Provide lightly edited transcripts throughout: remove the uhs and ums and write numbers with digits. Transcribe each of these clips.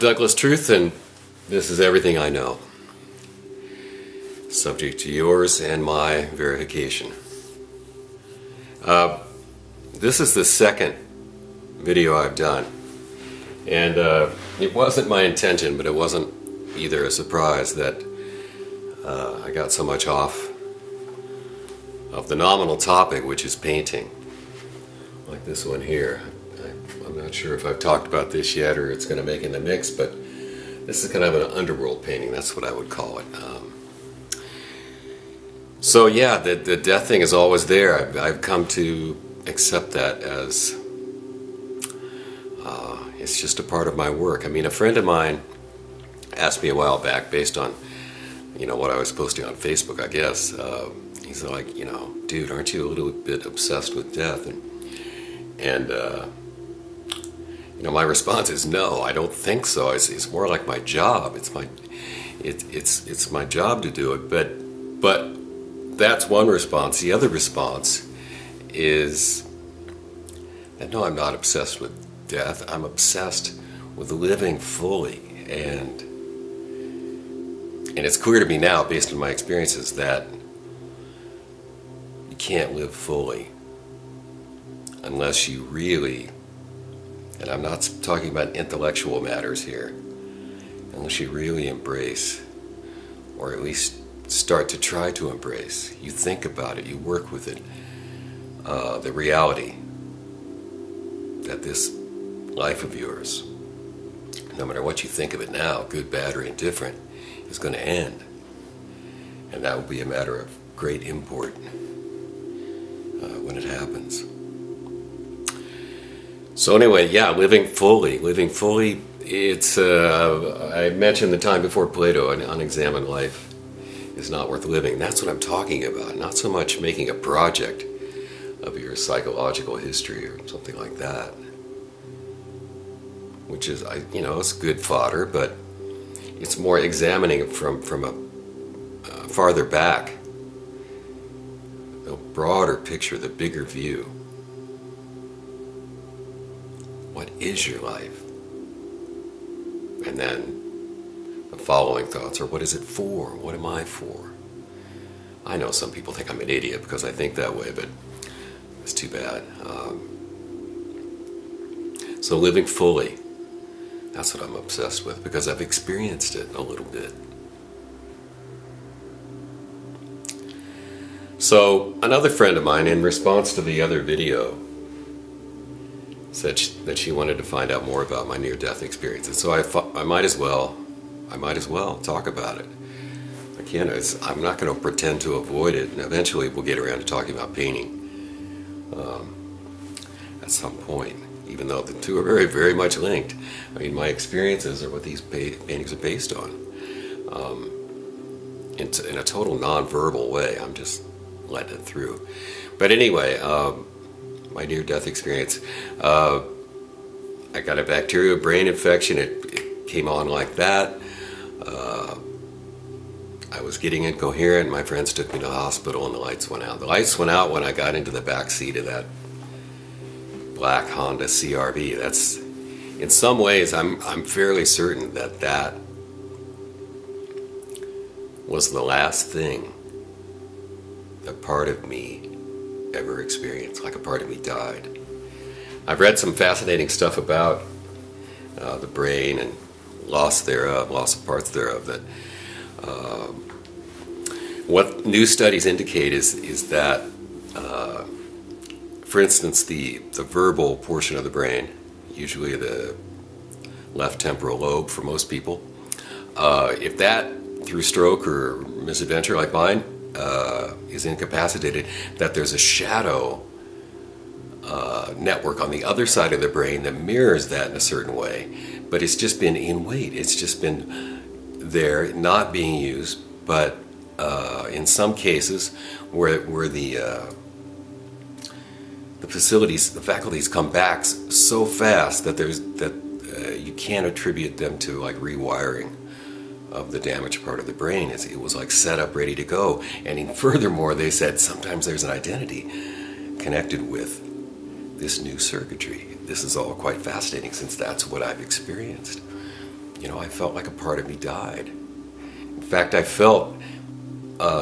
Douglas Truth, and this is Everything I Know, subject to yours and my verification. This is the second video I've done, and it wasn't my intention, but it wasn't either a surprise that I got so much off of the nominal topic, which is painting, like this one here. I'm not sure if I've talked about this yet or it's going to make in the mix, but this is kind of an underworld painting. That's what I would call it. So yeah, the death thing is always there. I've come to accept that as it's just a part of my work. I mean, a friend of mine asked me a while back, based on what I was posting on Facebook, I guess. He's like, dude, aren't you a little bit obsessed with death? And my response is no, I don't think so. It's more like my job. It's my job to do it. But that's one response. The other response is that no, I'm not obsessed with death. I'm obsessed with living fully, and it's clear to me now, based on my experiences, that you can't live fully unless you really, and I'm not talking about intellectual matters here, unless you really embrace, or at least start to try to embrace, you think about it, you work with it, the reality that this life of yours, no matter what you think of it now, good, bad, or indifferent, is going to end. And that will be a matter of great import when it happens. So anyway, yeah, living fully, it's, I mentioned the time before Plato, an unexamined life is not worth living. That's what I'm talking about, not so much making a project of your psychological history or something like that, which is, it's good fodder, but it's more examining it from a farther back, the broader picture, the bigger view. What is your life? And then the following thoughts are, what is it for? What am I for? I know some people think I'm an idiot because I think that way, but it's too bad. So living fully, that's what I'm obsessed with, because I've experienced it a little bit. So another friend of mine, in response to the other video, said that she wanted to find out more about my near-death experience, and so I might as well talk about it. Again, I'm not going to pretend to avoid it, and eventually we'll get around to talking about painting at some point, even though the two are very, very much linked. I mean, my experiences are what these paintings are based on, in a total non-verbal way. I'm just letting it through. But anyway, my near-death experience, I got a bacterial brain infection. It came on like that. I was getting incoherent. My friends took me to the hospital and the lights went out. The lights went out when I got into the back seat of that black Honda CR-V. That's, in some ways, I'm fairly certain that was the last thing that part of me ever experienced, like a part of me died. I've read some fascinating stuff about the brain and loss of parts thereof, that what new studies indicate is that, for instance, the verbal portion of the brain, usually the left temporal lobe for most people, if that, through stroke or misadventure like mine, is incapacitated, that there's a shadow network on the other side of the brain that mirrors that in a certain way, but it's just been in wait. It's just been there, not being used, but in some cases where the faculties come back so fast that you can't attribute them to like rewiring of the damaged part of the brain. It was like set up, ready to go. And furthermore, they said sometimes there's an identity connected with this new circuitry. This is all quite fascinating, since that's what I've experienced. I felt like a part of me died. In fact, I felt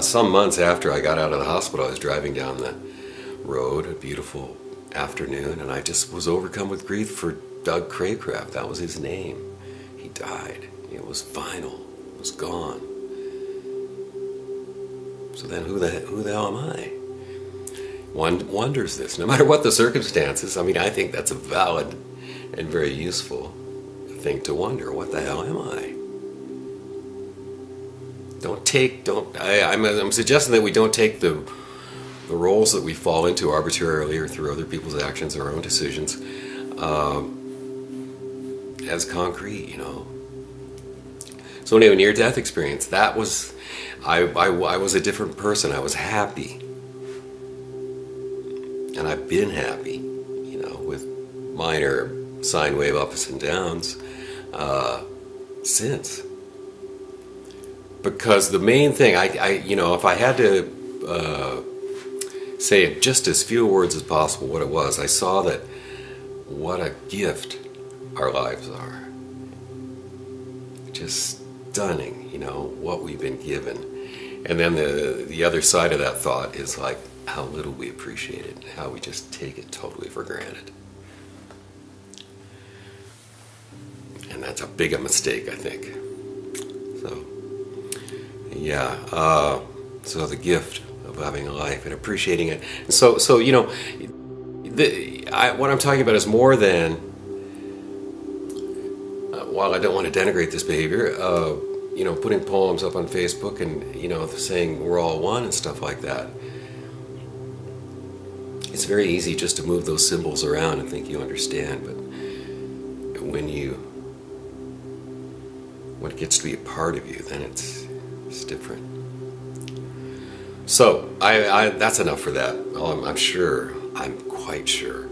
some months after I got out of the hospital, I was driving down the road, a beautiful afternoon, and I just was overcome with grief for Doug Craycraft. That was his name. He died. It was final. It was gone. So then who the hell am I? One wonders this, no matter what the circumstances. I mean, I think that's a valid and very useful thing to wonder. What the hell am I? I'm suggesting that we don't take the roles that we fall into arbitrarily or through other people's actions or our own decisions as concrete, So anyway, near-death experience, that was, I was a different person. I was happy. And I've been happy, with minor sine wave ups and downs since. Because the main thing, if I had to say in just as few words as possible what it was, I saw that what a gift our lives are. Just stunning, what we've been given. And then the other side of that thought is like how little we appreciate it, how we just take it totally for granted. And that's a big mistake, I think. So, yeah, so the gift of having a life and appreciating it. And so what I'm talking about is more than, while I don't want to denigrate this behavior, putting poems up on Facebook and, saying we're all one and stuff like that. It's very easy just to move those symbols around and think you understand, but when it gets to be a part of you, then it's different. So that's enough for that. I'm quite sure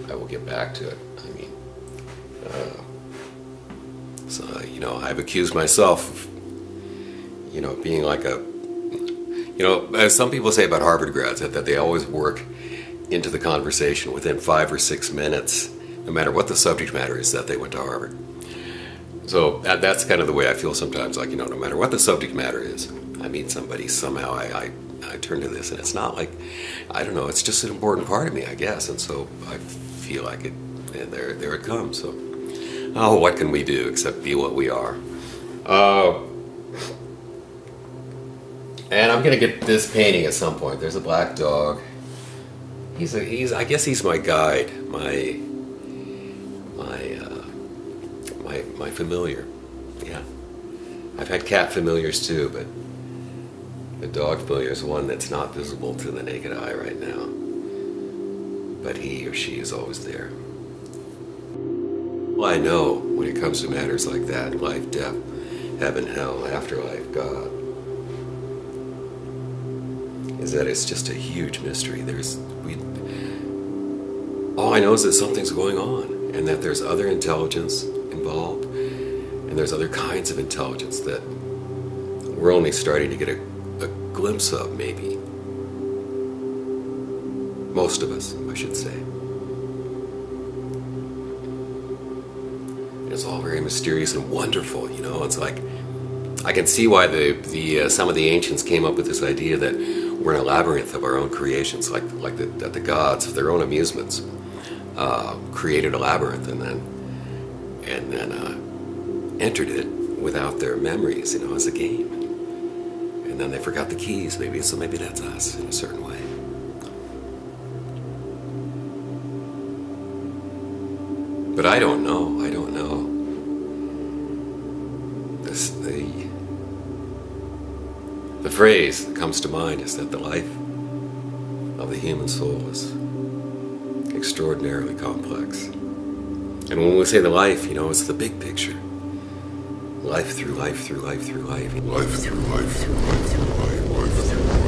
I will get back to it. I mean, I've accused myself of, being like as some people say about Harvard grads, that they always work into the conversation within 5 or 6 minutes, no matter what the subject matter is, that they went to Harvard. So that's kind of the way I feel sometimes, like, no matter what the subject matter is, I meet somebody, somehow I turn to this, and it's not like, I don't know, it's just an important part of me, I guess, and so I feel like it, and there it comes. So, what can we do except be what we are? And I'm gonna get this painting at some point. There's a black dog. I guess he's my guide, my familiar. Yeah, I've had cat familiars too, but the dog familiar is one that's not visible to the naked eye right now. But he or she is always there. Well, I know when it comes to matters like that, life, death, heaven, hell, afterlife, God, is that it's just a huge mystery. All I know is that something's going on, and that there's other intelligence involved, and there's other kinds of intelligence that we're only starting to get a glimpse of, maybe. Most of us, I should say. It's all very mysterious and wonderful, It's like, I can see why some of the ancients came up with this idea that we're in a labyrinth of our own creations, like the gods, for their own amusements, created a labyrinth and then entered it without their memories, as a game. And then they forgot the keys, maybe. So maybe that's us in a certain way. But I don't know. The phrase that comes to mind is that the life of the human soul is extraordinarily complex. And when we say the life, it's the big picture. Life through life through life through life. Life through life through life through life, life through life.